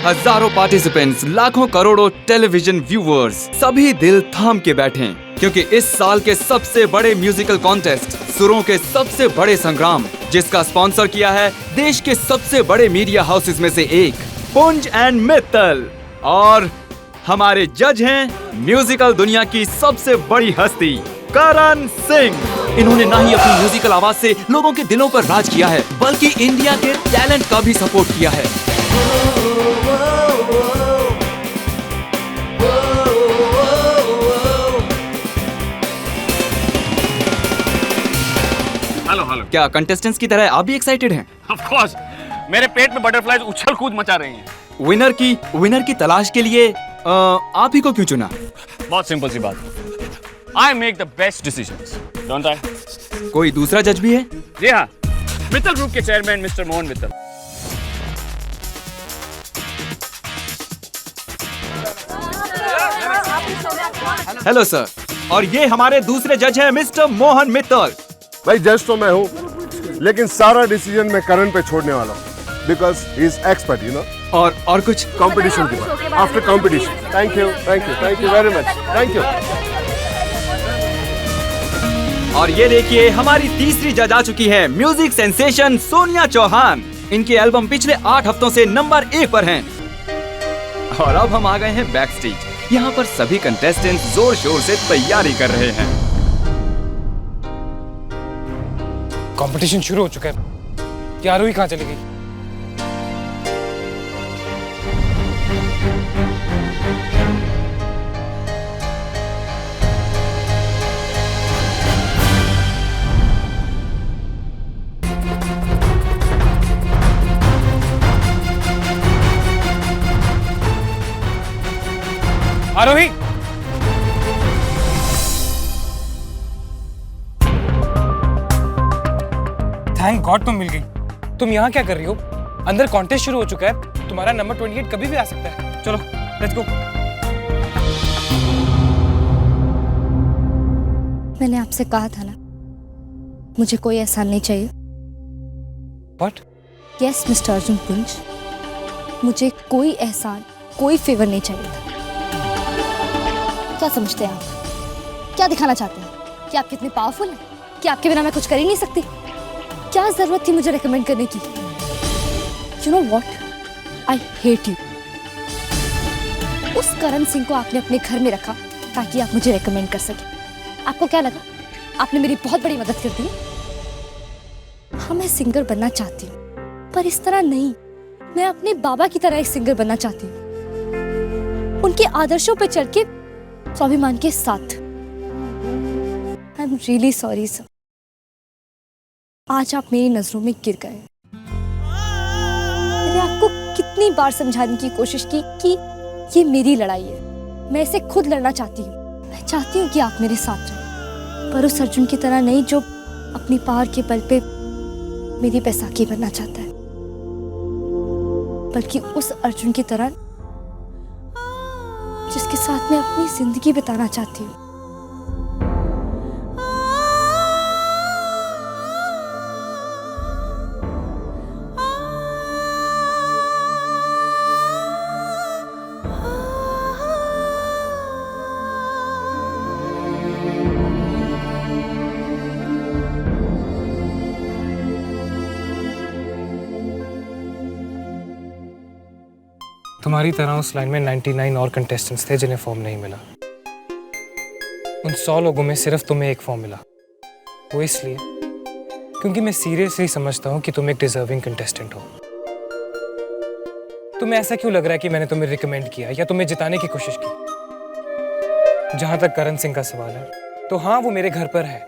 हजारों पार्टिसिपेंट्स, लाखों करोड़ों टेलीविजन व्यूअर्स, सभी दिल थाम के बैठे क्योंकि इस साल के सबसे बड़े म्यूजिकल कॉन्टेस्ट, सुरों के सबसे बड़े संग्राम, जिसका स्पॉन्सर किया है देश के सबसे बड़े मीडिया हाउसेस में से एक, पुंज एंड मित्तल। और हमारे जज हैं म्यूजिकल दुनिया की सबसे बड़ी हस्ती करण सिंह। इन्होंने ना ही अपनी म्यूजिकल आवाज से लोगों के दिलों पर राज किया है, बल्कि इंडिया के टैलेंट का भी सपोर्ट किया है। हेलो। क्या कंटेस्टेंट्स की तरह आप भी एक्साइटेड हैं? ऑफ कोर्स, मेरे पेट में बटरफ्लाइज उछल कूद मचा रही हैं। विनर की तलाश के लिए आप ही को क्यों चुना? बहुत सिंपल सी बात, I make the best decisions, don't I? कोई दूसरा जज भी है? जी हाँ, मित्तल ग्रुप के chairman mister Mohan Mittal. Hello sir, और ये हमारे दूसरे जज हैं मिस्टर मोहन मित्तल। भाई जज तो मैं हूँ, लेकिन सारा डिसीजन मैं करण पे छोड़ने वाला हूँ, because he is expert, you know. और कुछ कंपटीशन के बाद, after competition. Thank you very much, thank you. और ये देखिए, हमारी तीसरी जज आ चुकी है, म्यूजिक सेंसेशन सोनिया चौहान। इनके एल्बम पिछले 8 हफ्तों से नंबर 1 पर हैं। और अब हम आ गए हैं बैक स्टेज। यहाँ पर सभी कंटेस्टेंट्स जोर शोर से तैयारी कर रहे हैं। कंपटीशन शुरू हो चुका है। क्या आरोही कहाँ चली गई? आरोही, थैंक गॉड तुम मिल गई। तुम यहाँ क्या कर रही हो? अंदर कॉन्टेस्ट शुरू हो चुका है, तुम्हारा नंबर 28 कभी भी आ सकता है। चलो लेट्स गो। मैंने आपसे कहा था ना, मुझे कोई एहसान नहीं चाहिए। व्हाट? यस मिस्टर अर्जुन पुंज, मुझे कोई एहसान, कोई फेवर नहीं चाहिए था। क्या समझते हैं आप? क्या दिखाना चाहते हैं कि आप कितने पावरफुल हैं, कि आपके बिना मैं कुछ कर ही नहीं सकती? क्या जरूरत थी मुझे रेकमेंड करने की? You know what, I hate you. उस करण सिंह को आपने अपने घर में रखा ताकि आप मुझे रेकमेंड कर सके। आपको क्या लगा आपने मेरी बहुत बड़ी मदद कर दी? हाँ, मैं सिंगर बनना चाहती हूँ, पर इस तरह नहीं। मैं अपने बाबा की तरह एक सिंगर बनना चाहती हूँ, उनके आदर्शों पे चल के, स्वाभिमान के साथ। I am really sorry sir, आज आप मेरी नजरों में गिर गए। मैंने आपको कितनी बार समझाने की कोशिश की कि ये मेरी लड़ाई है, मैं इसे खुद लड़ना चाहती हूँ। मैं चाहती हूँ कि आप मेरे साथ रहें, पर उस अर्जुन की तरह नहीं जो अपनी पावर के बल पे मेरी बैसाखी बनना चाहता है, बल्कि उस अर्जुन की तरह जिसके साथ मैं अपनी जिंदगी बिताना चाहती हूँ। तुम्हारी तरह उस लाइन में 99 और कंटेस्टेंट्स थे जिन्हें फॉर्म नहीं मिला। उन 100 लोगों में सिर्फ तुम्हें एक फॉर्म मिला। वो इसलिए क्योंकि मैं सीरियसली समझता हूँ कि तुम एक डिजर्विंग कंटेस्टेंट हो। तुम्हें ऐसा क्यों लग रहा है कि मैंने तुम्हें रिकमेंड किया या तुम्हें जिताने की कोशिश की? जहां तक करण सिंह का सवाल है, तो हाँ, वो मेरे घर पर है,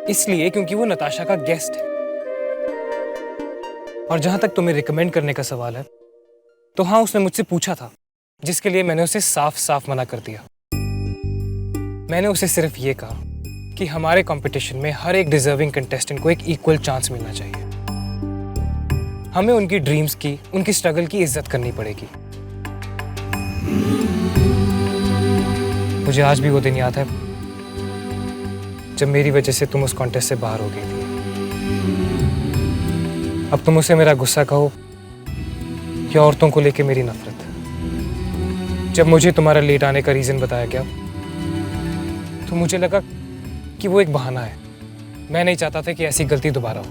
इसलिए क्योंकि वो नताशा का गेस्ट है। और जहां तक तुम्हें रिकमेंड करने का सवाल है, तो हाँ, उसने मुझसे पूछा था, जिसके लिए मैंने उसे साफ साफ मना कर दिया। मैंने उसे सिर्फ ये कहा कि हमारे कंपटीशन में हर एक डिजर्विंग कंटेस्टेंट को एक इक्वल चांस मिलना चाहिए। हमें उनकी ड्रीम्स की, उनकी स्ट्रगल की इज्जत करनी पड़ेगी। मुझे आज भी वो दिन याद है जब मेरी वजह से तुम उस कॉन्टेस्ट से बाहर हो गई थी। अब तुम उसे मेरा गुस्सा कहो या औरतों को लेके मेरी नफरत। जब मुझे तुम्हारा लेट आने का रीजन बताया गया तो मुझे लगा कि वो एक बहाना है। मैं नहीं चाहता था कि ऐसी गलती दोबारा हो।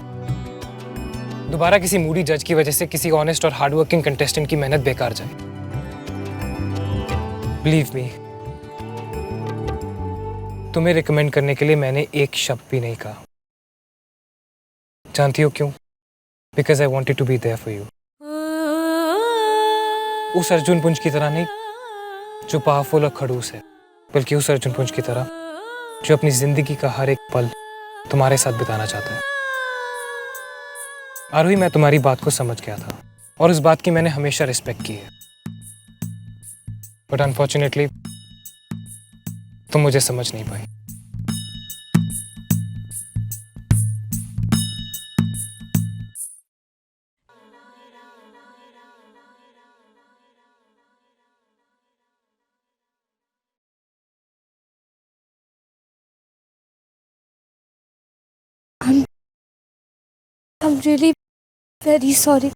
दोबारा किसी मूडी जज की वजह से किसी ऑनेस्ट और हार्डवर्किंग कंटेस्टेंट की मेहनत बेकार जाए। बिलीव मी, तुम्हें रिकमेंड करने के लिए मैंने एक शब्द भी नहीं कहा। जानती हो क्यों? Because I wanted to be there for you. उस अर्जुन पुंज की तरह नहीं जो पावरफुल और खड़ूस है, बल्कि उस अर्जुन पुंज की तरह जो अपनी जिंदगी का हर एक पल तुम्हारे साथ बिताना चाहता है। आरोही, मैं तुम्हारी बात को समझ गया था और उस बात की मैंने हमेशा रिस्पेक्ट की है, बट अनफॉर्चुनेटली तुम मुझे समझ नहीं पाई। I'm really very sorry.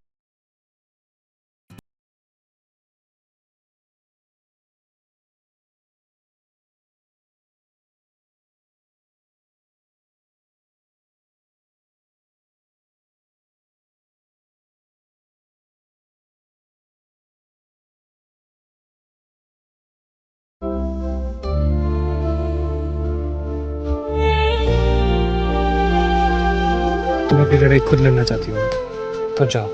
तुम अपनी लड़ाई खुद लड़ना चाहती हो तो जाओ,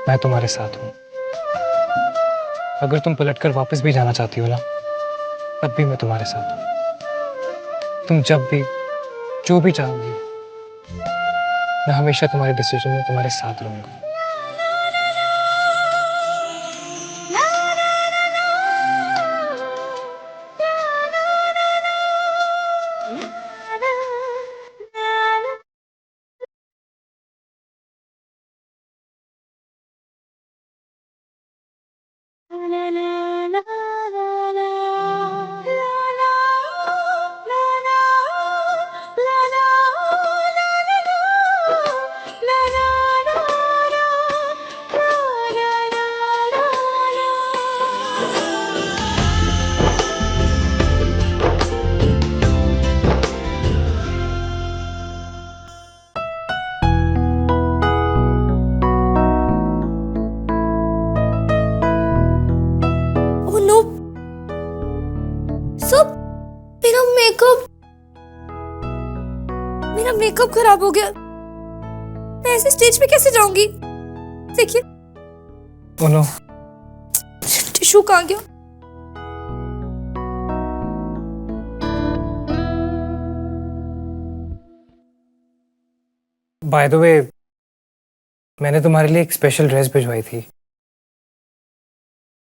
मैं तुम्हारे साथ हूँ। अगर तुम पलटकर वापस भी जाना चाहती हो ना, तब भी मैं तुम्हारे साथ हूँ। तुम जब भी जो भी चाहोगी, मैं हमेशा तुम्हारे डिसीजन में तुम्हारे साथ रहूंगा। Oh no! So, मेरा मेकअप खराब हो गया। मैं ऐसे स्टेज पे कैसे जाऊंगी? देखिए, Oh no! टिश्यू कहाँ गया? बाय द वे, मैंने तुम्हारे लिए एक स्पेशल ड्रेस भिजवाई थी,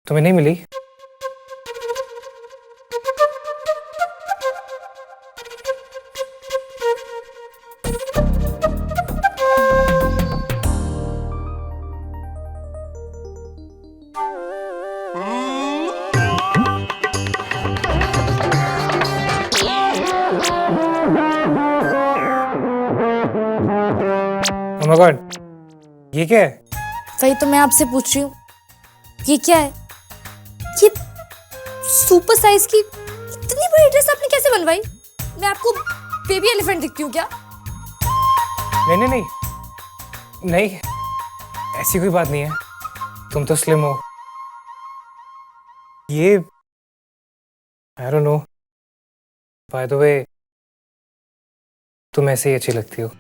तुम्हें नहीं मिली? Oh my God, ये क्या है? वही तो मैं आपसे पूछ रही हूँ, ये क्या है? ये सुपर साइज की इतनी बड़ी ड्रेस आपने कैसे बनवाई? मैं आपको बेबी एलिफेंट दिखती हूँ क्या? नहीं नहीं नहीं नहीं, ऐसी कोई बात नहीं है। तुम तो स्लिम हो। ये I don't know, by the way तुम ऐसे ही अच्छी लगती हो।